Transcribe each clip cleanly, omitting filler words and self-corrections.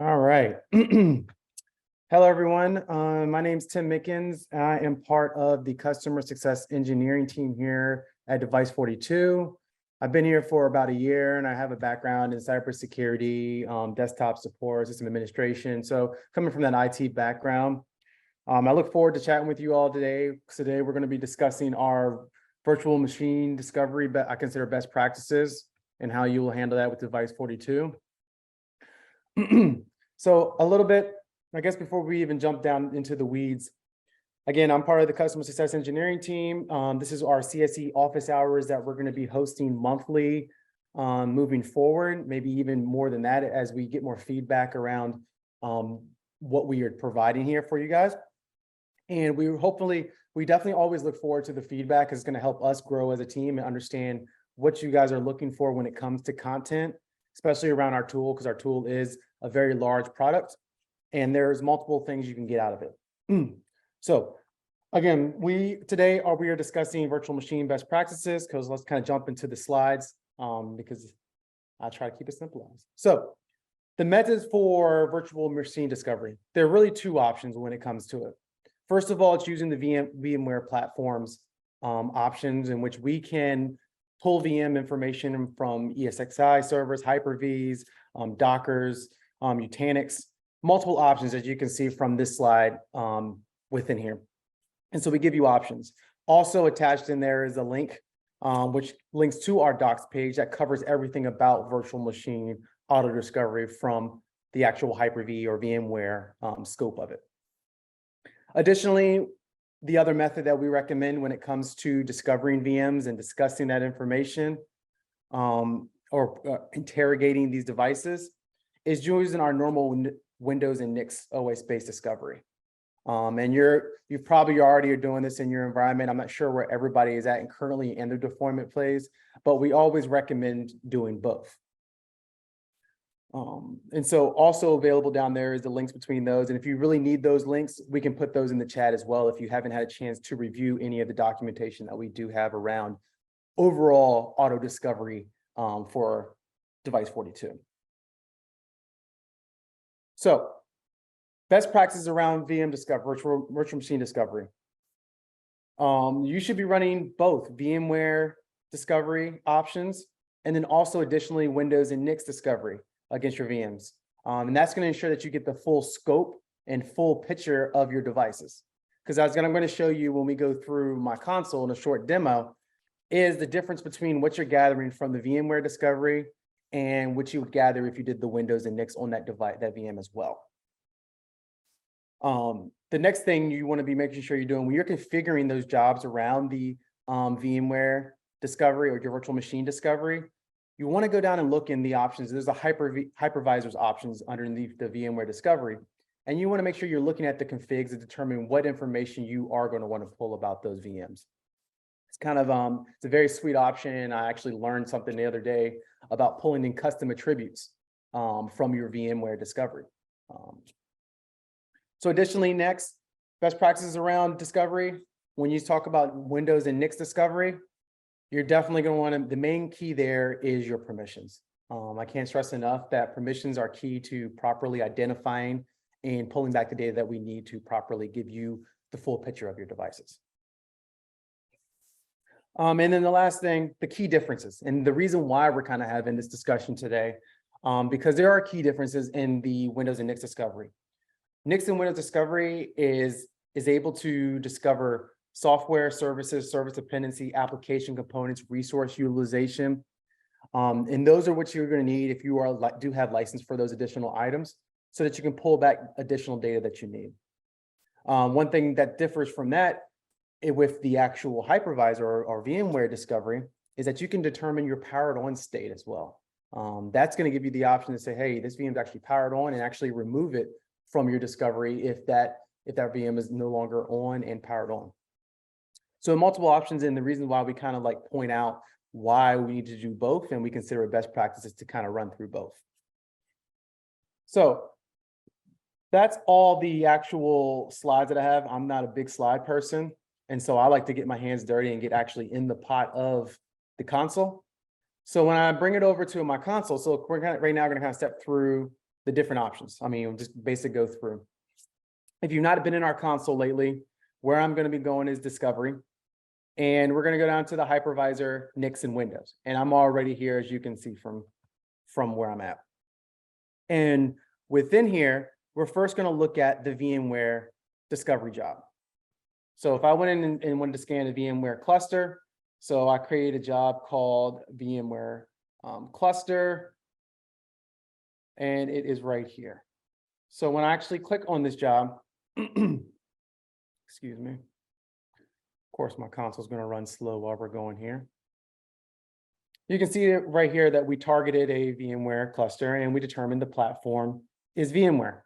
All right. Hello, everyone. My name is Tim Mickens. I am part of the customer success engineering team here at Device42. I've been here for about a year and I have a background in cybersecurity, desktop support, system administration. So coming from that IT background, I look forward to chatting with you all today. Today, we're going to be discussing our virtual machine discovery, but I consider best practices and how you will handle that with Device42. So a little bit, I guess, before we even jump down into the weeds, again, I'm part of the customer success engineering team. This is our CSE office hours that we're going to be hosting monthly moving forward, maybe even more than that as we get more feedback around what we are providing here for you guys. And we definitely always look forward to the feedback. It's going to help us grow as a team and understand what you guys are looking for when it comes to content, especially around our tool, because our tool is a very large product and there's multiple things you can get out of it. So again, we are discussing virtual machine best practices, because let's kind of jump into the slides because I try to keep it simple. So the methods for virtual machine discovery, there are really two options when it comes to it. First of all, it's using the VMware platforms options, in which we can pull VM information from ESXi servers, Hyper-Vs, Dockers, Nutanix, multiple options, as you can see from this slide within here. And so we give you options. Also attached in there is a link which links to our docs page that covers everything about virtual machine auto discovery from the actual Hyper-V or VMware scope of it. Additionally, the other method that we recommend when it comes to discovering VMs and discussing that information or interrogating these devices is using our normal Windows and Nix OS-based discovery. And you probably already are doing this in your environment. I'm not sure where everybody is at and currently in their deployment phase, but we always recommend doing both. And so also available down there is the links between those. And if you really need those links, we can put those in the chat as well if you haven't had a chance to review any of the documentation that we do have around overall auto discovery for Device42. So best practices around VM discovery, virtual machine discovery. You should be running both VMware discovery options and then also additionally Windows and Nix discovery against your VMs. And that's going to ensure that you get the full scope and full picture of your devices. Because I'm going to show you when we go through my console in a short demo is the difference between what you're gathering from the VMware discovery and what you would gather if you did the Windows and Nix on that device, that VM as well. The next thing you want to be making sure you're doing when you're configuring those jobs around the VMware discovery or your virtual machine discovery, you want to go down and look in the options. There's a hypervisors options underneath the VMware discovery. And you want to make sure you're looking at the configs to determine what information you are going to want to pull about those VMs. It's kind of, it's a very sweet option. I actually learned something the other day about pulling in custom attributes from your VMware discovery. So additionally, next, best practices around discovery. When you talk about Windows and Nix discovery, you're definitely going to want to, the main key there is your permissions. I can't stress enough that permissions are key to properly identifying and pulling back the data that we need to properly give you the full picture of your devices. And then the last thing, the key differences. And the reason why we're kind of having this discussion today, because there are key differences in the Windows and Nix discovery. Nix and Windows discovery is able to discover software, services, service dependency, application components, resource utilization. And those are what you're going to need if you do have license for those additional items so that you can pull back additional data that you need. One thing that differs from that with the actual hypervisor or VMware discovery is that you can determine your powered on state as well. That's going to give you the option to say, hey, this VM is actually powered on, and actually remove it from your discovery if that VM is no longer on and powered on. So multiple options, and the reason why we kind of like point out why we need to do both, and we consider it best practices to kind of run through both. So that's all the actual slides that I have. I'm not a big slide person, and so I like to get my hands dirty and get actually in the pot of the console. So when I bring it over to my console, so we're right now going to kind of step through the different options. I mean, just basic go through. If you've not been in our console lately, where I'm going to be going is discovery. And we're going to go down to the hypervisor, NICs, and Windows. And I'm already here, as you can see from where I'm at. And within here, we're first going to look at the VMware discovery job. So if I went in and wanted to scan the VMware cluster, so I created a job called VMware cluster, and it is right here. So when I actually click on this job, excuse me, of course, my console is going to run slow while we're going here. You can see it right here that we targeted a VMware cluster and we determined the platform is VMware.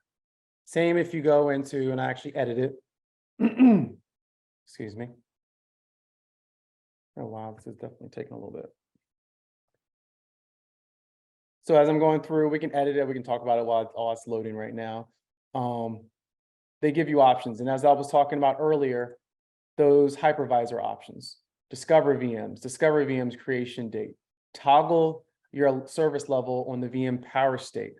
Same if you go into and I actually edit it. Excuse me. Oh, wow, this is definitely taking a little bit. So as I'm going through, we can edit it. We can talk about it while it's loading right now. They give you options. And as I was talking about earlier, those hypervisor options, discover VMs creation date, toggle your service level on the VM power state.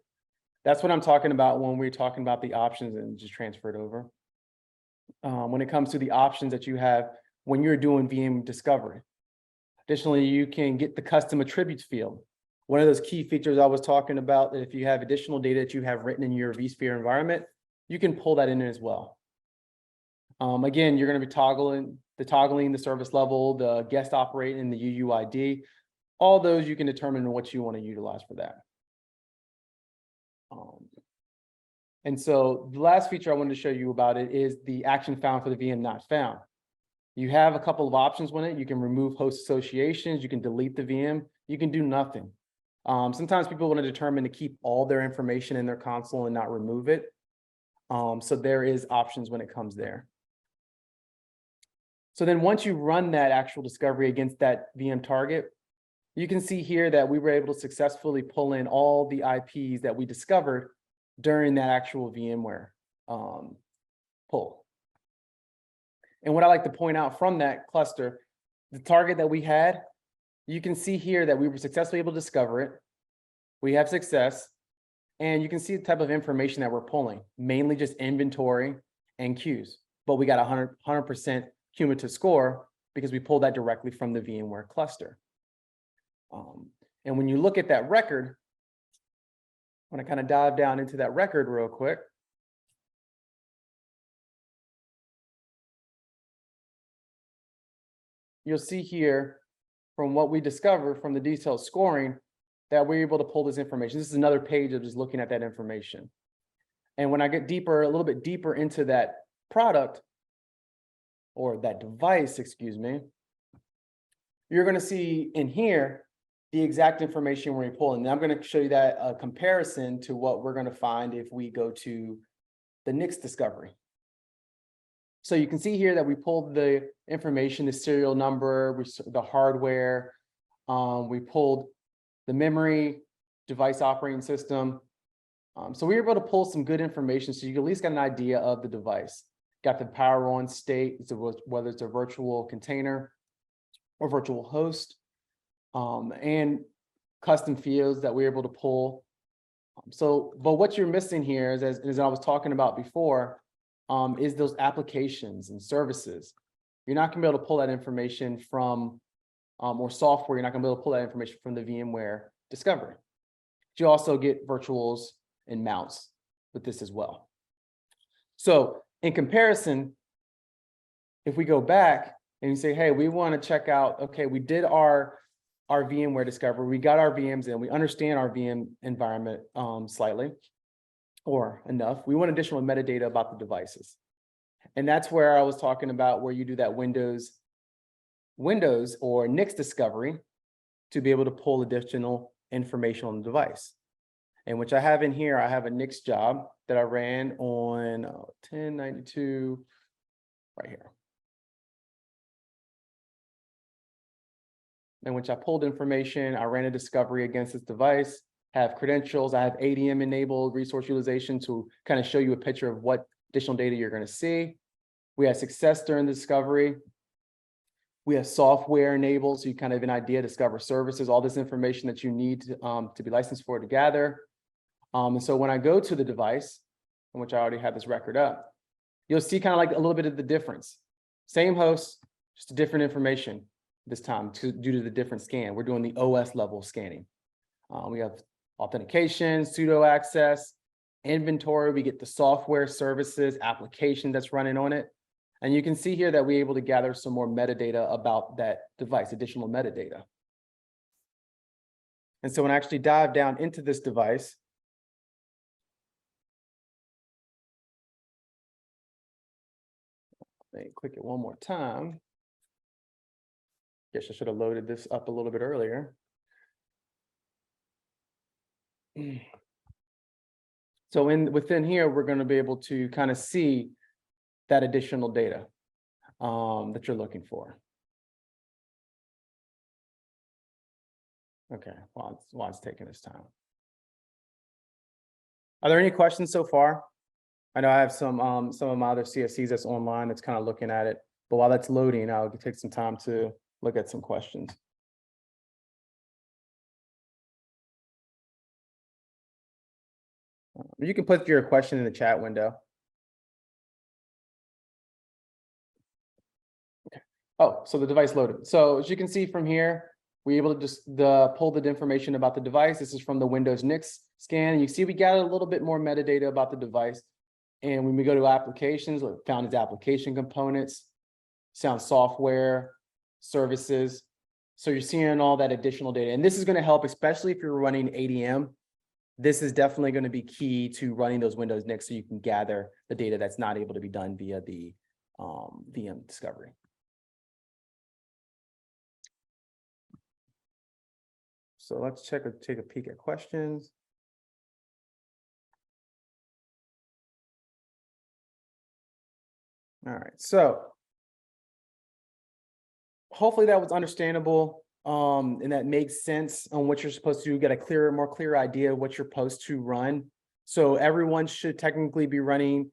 That's what I'm talking about when we're talking about the options, and just transfer it over. When it comes to the options that you have when you're doing VM discovery. Additionally, you can get the custom attributes field. One of those key features I was talking about, that if you have additional data that you have written in your vSphere environment, you can pull that in as well. Again, you're going to be toggling the service level, the guest operating, and the UUID. All those you can determine what you want to utilize for that. And so the last feature I wanted to show you about it is the action found for the VM not found. You have a couple of options with it. You can remove host associations. You can delete the VM. You can do nothing. Sometimes people want to determine to keep all their information in their console and not remove it. So there is options when it comes there. So then once you run that actual discovery against that VM target, you can see here that we were able to successfully pull in all the IPs that we discovered during that actual VMware pull. And what I like to point out from that cluster, the target that we had, you can see here that we were successfully able to discover it. We have success, and you can see the type of information that we're pulling, mainly just inventory and queues, but we got 100% cumulative score because we pulled that directly from the VMware cluster. And when you look at that record, I want to kind of dive down into that record real quick. You'll see here from what we discovered from the detailed scoring that we're able to pull this information. This is another page of just looking at that information. And when I get deeper, a little bit deeper into that product or that device, excuse me, you're going to see in here the exact information we're pulling. And I'm going to show you that a comparison to what we're going to find if we go to the NICs discovery. So you can see here that we pulled the information, the serial number, the hardware, we pulled the memory, device operating system. So we were able to pull some good information so you can at least get an idea of the device. Got the power on state, whether it's a virtual container or virtual host, and custom fields that we were able to pull. But what you're missing here is, as I was talking about before, is those applications and services. You're not going to be able to pull that information from, or software, you're not going to be able to pull that information from the VMware discovery. But you also get virtuals and mounts with this as well. So in comparison, if we go back and you say, hey, we want to check out, okay, we did our VMware discovery, we got our VMs in, we understand our VM environment slightly or enough. We want additional metadata about the devices. And that's where I was talking about where you do that Windows or NICs discovery to be able to pull additional information on the device. And which I have in here, I have a NICs job that I ran on 1092 right here. In which I pulled information, I ran a discovery against this device, have credentials, I have ADM enabled resource utilization to kind of show you a picture of what additional data you're going to see. We had success during the discovery. We have software enabled, so you kind of have an idea, discover services, all this information that you need to be licensed for to gather. And so when I go to the device, in which I already have this record up, you'll see kind of like a little bit of the difference. Same host, just different information this time due to the different scan. We're doing the OS level scanning. We have authentication, pseudo access, inventory. We get the software services application that's running on it. And you can see here that we're able to gather some more metadata about that device, additional metadata. And so when I actually dive down into this device, let me click it one more time. Guess I should have loaded this up a little bit earlier. So within here, we're going to be able to kind of see that additional data that you're looking for. Okay, while it's taking its time. Are there any questions so far? I know I have some of my other CSCs that's online that's kind of looking at it, but while that's loading, I'll take some time to look at some questions. You can put your question in the chat window. Okay. Oh, so the device loaded. So as you can see from here, we're able to just pull the information about the device. This is from the Windows NICS scan. You see we got a little bit more metadata about the device. And when we go to applications, we found its application components, sound software, services. So you're seeing all that additional data. And this is going to help, especially if you're running ADM. This is definitely going to be key to running those Windows NICs so you can gather the data that's not able to be done via the VM discovery. So let's take a peek at questions. All right, so hopefully that was understandable and that makes sense on what you're supposed to do, get a more clear idea of what you're supposed to run. So everyone should technically be doing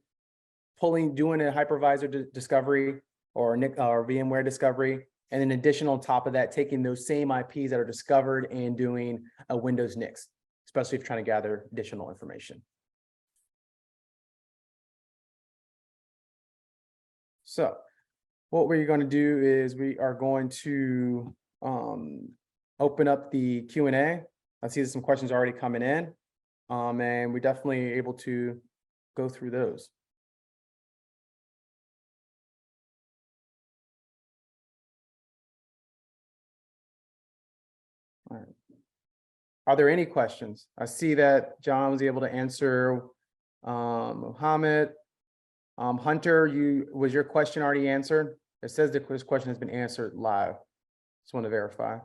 a hypervisor discovery or VMware discovery. And in addition, on top of that, taking those same IPs that are discovered and doing a Windows NICs, especially if you're trying to gather additional information. So what we're going to do is we are going to open up the Q&A. I see there's some questions already coming in, and we're definitely able to go through those. All right. Are there any questions? I see that John was able to answer. Mohammed, Hunter, was your question already answered? It says that this question has been answered live. Just want to verify.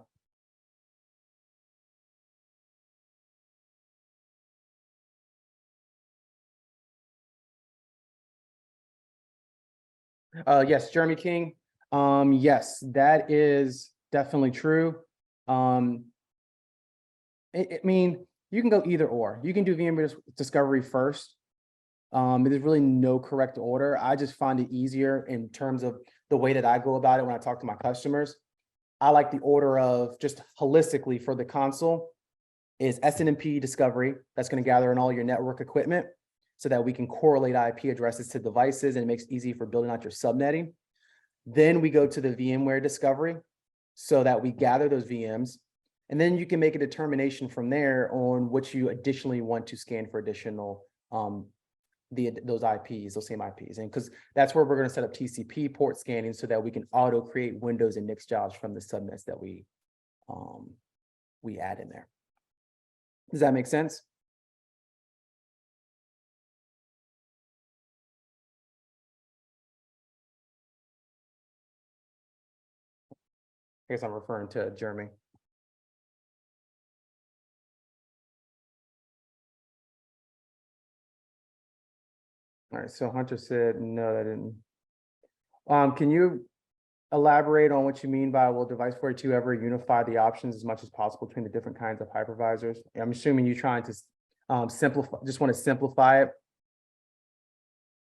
Yes, Jeremy King. Yes, that is definitely true. I mean, you can go either or. You can do VMware discovery first. There's really no correct order. I just find it easier in terms of the way that I go about it when I talk to my customers. I like the order of just holistically for the console is SNMP discovery. That's going to gather in all your network equipment so that we can correlate IP addresses to devices, and it makes it easy for building out your subnetting. Then we go to the VMware discovery so that we gather those VMs. And then you can make a determination from there on what you additionally want to scan for additional those IPs, those same IPs. And because that's where we're going to set up TCP port scanning so that we can auto create Windows and NICS jobs from the subnets that we add in there. Does that make sense? I guess I'm referring to Jeremy. All right, so Hunter said, no, that didn't. Can you elaborate on what you mean by will Device 42 ever unify the options as much as possible between the different kinds of hypervisors? I'm assuming you're trying to simplify, just want to simplify it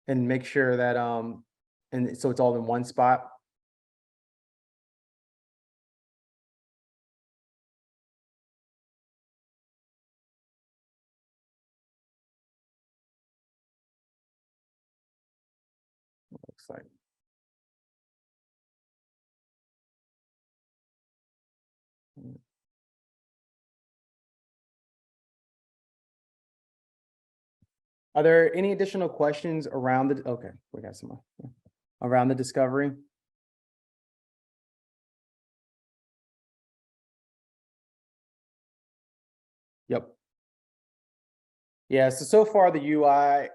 and make sure that, and so it's all in one spot. like. Are there any additional questions around the, okay, we got some more. Around the discovery? Yep. Yeah, so far the UI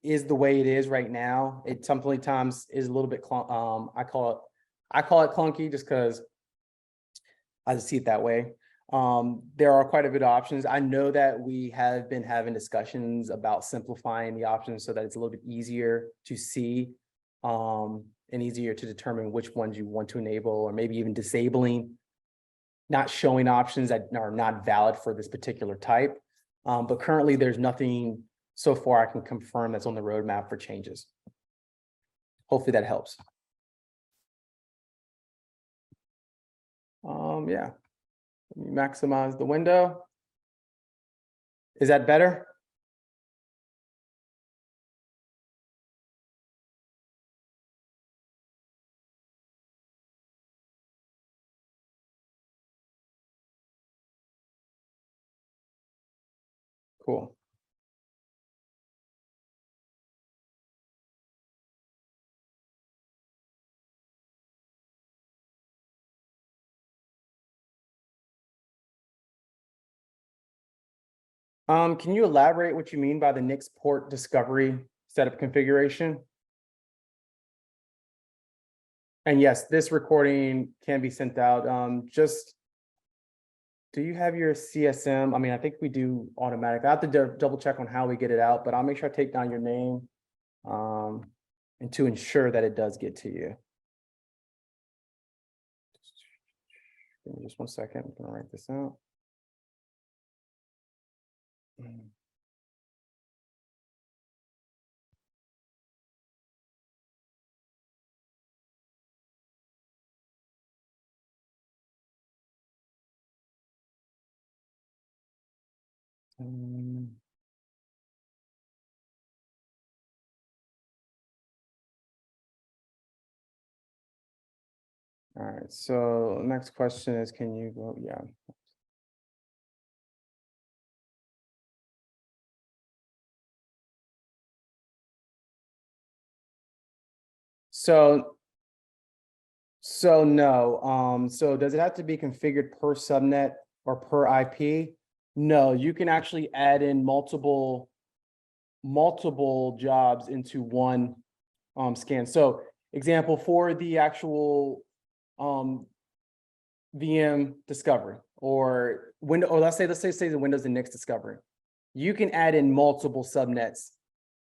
is the way it is right now. It sometimes is a little bit I call it clunky just because I just see it that way. There are quite a bit of options. I know that we have been having discussions about simplifying the options so that it's a little bit easier to see and easier to determine which ones you want to enable, or maybe even disabling, not showing options that are not valid for this particular type. But currently there's nothing so far I can confirm that's on the roadmap for changes. Hopefully that helps. Yeah. Let me maximize the window. Is that better? Cool. Can you elaborate what you mean by the Nix port discovery setup configuration? And yes, this recording can be sent out. Do you have your CSM? I mean, I think we do automatic. I have to double check on how we get it out, but I'll make sure I take down your name and to ensure that it does get to you. Give me just 1 second. I'm gonna write this out. All right, so next question is, can you go, yeah. So no, so does it have to be configured per subnet or per IP? No, you can actually add in multiple jobs into one scan. So example, for the actual VM discovery or window, or let's say the Windows and Nix discovery, you can add in multiple subnets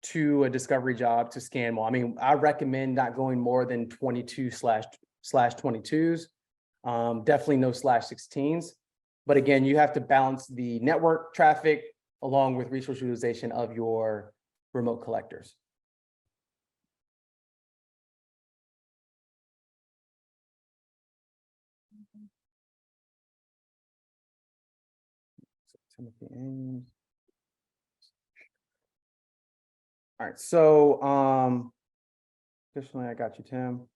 to a discovery job to scan more. I mean, I recommend not going more than 22/22s. Definitely no /16s. But again, you have to balance the network traffic along with resource utilization of your remote collectors. Timothy Ames. All right, so additionally, I got you, Tim.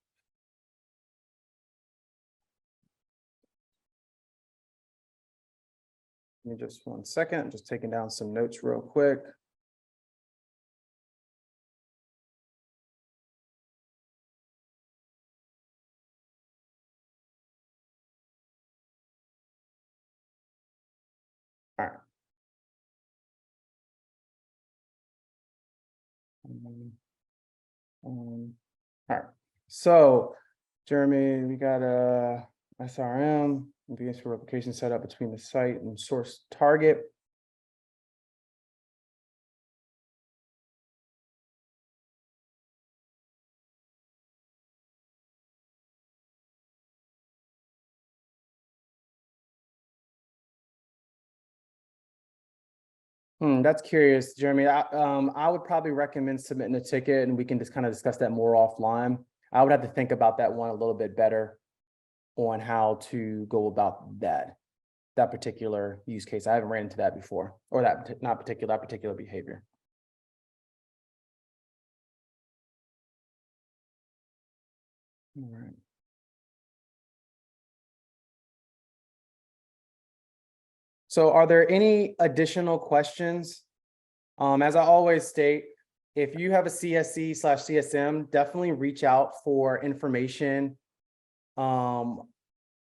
Give me just 1 second. I'm just taking down some notes real quick. All right. All right. So, Jeremy, we got a SRM, VS replication set up between the site and source target. That's curious, Jeremy. I would probably recommend submitting a ticket and we can just kind of discuss that more offline. I would have to think about that one a little bit better on how to go about that particular use case. I haven't ran into that before, or that particular behavior. All right. So are there any additional questions? As I always state, if you have a CSE/CSM, definitely reach out for information.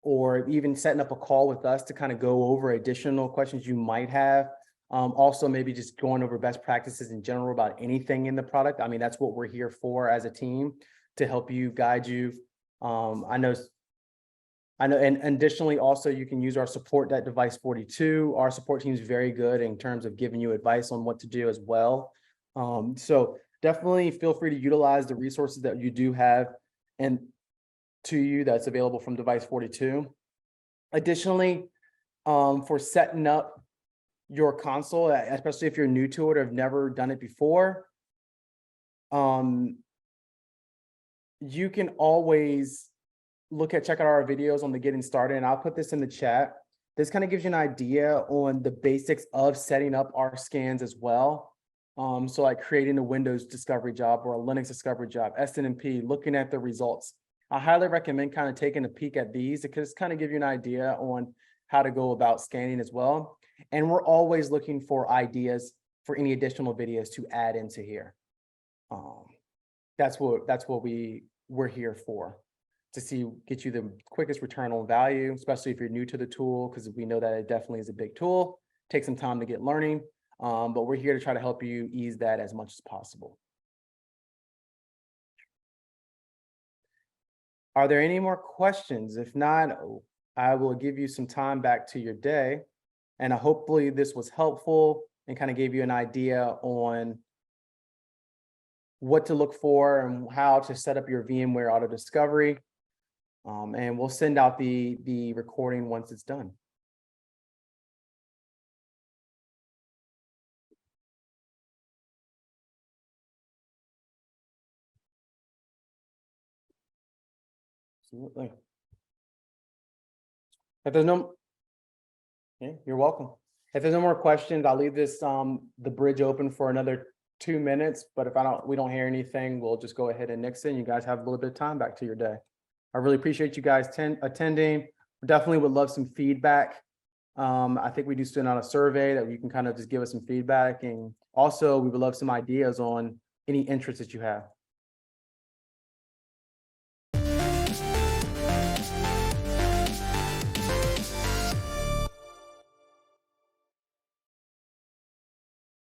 Or even setting up a call with us to kind of go over additional questions you might have. Also maybe just going over best practices in general about anything in the product. I mean, that's what we're here for as a team, to help you, guide you. I know, and additionally, also you can use our support at Device 42. Our support team is very good in terms of giving you advice on what to do as well. So definitely feel free to utilize the resources that you do have and to you that's available from Device 42. Additionally, for setting up your console, especially if you're new to it or have never done it before, you can always check out our videos on the getting started, and I'll put this in the chat. This kind of gives you an idea on the basics of setting up our scans as well. So like creating a Windows discovery job or a Linux discovery job, SNMP, looking at the results. I highly recommend kind of taking a peek at these because kind of give you an idea on how to go about scanning as well. And we're always looking for ideas for any additional videos to add into here. That's what we're here for, to get you the quickest return on value, especially if you're new to the tool, because we know that it definitely is a big tool. Take some time to get learning, but we're here to try to help you ease that as much as possible. Are there any more questions? If not, I will give you some time back to your day. And hopefully this was helpful and kind of gave you an idea on what to look for and how to set up your VMware Auto Discovery. And we'll send out the recording once it's done. Absolutely. If there's you're welcome. If there's no more questions, I'll leave this the bridge open for another 2 minutes. But if we don't hear anything, we'll just go ahead and nix it. You guys have a little bit of time back to your day. I really appreciate you guys attending. Definitely would love some feedback. I think we do send out a survey that you can kind of just give us some feedback. And also we would love some ideas on any interests that you have.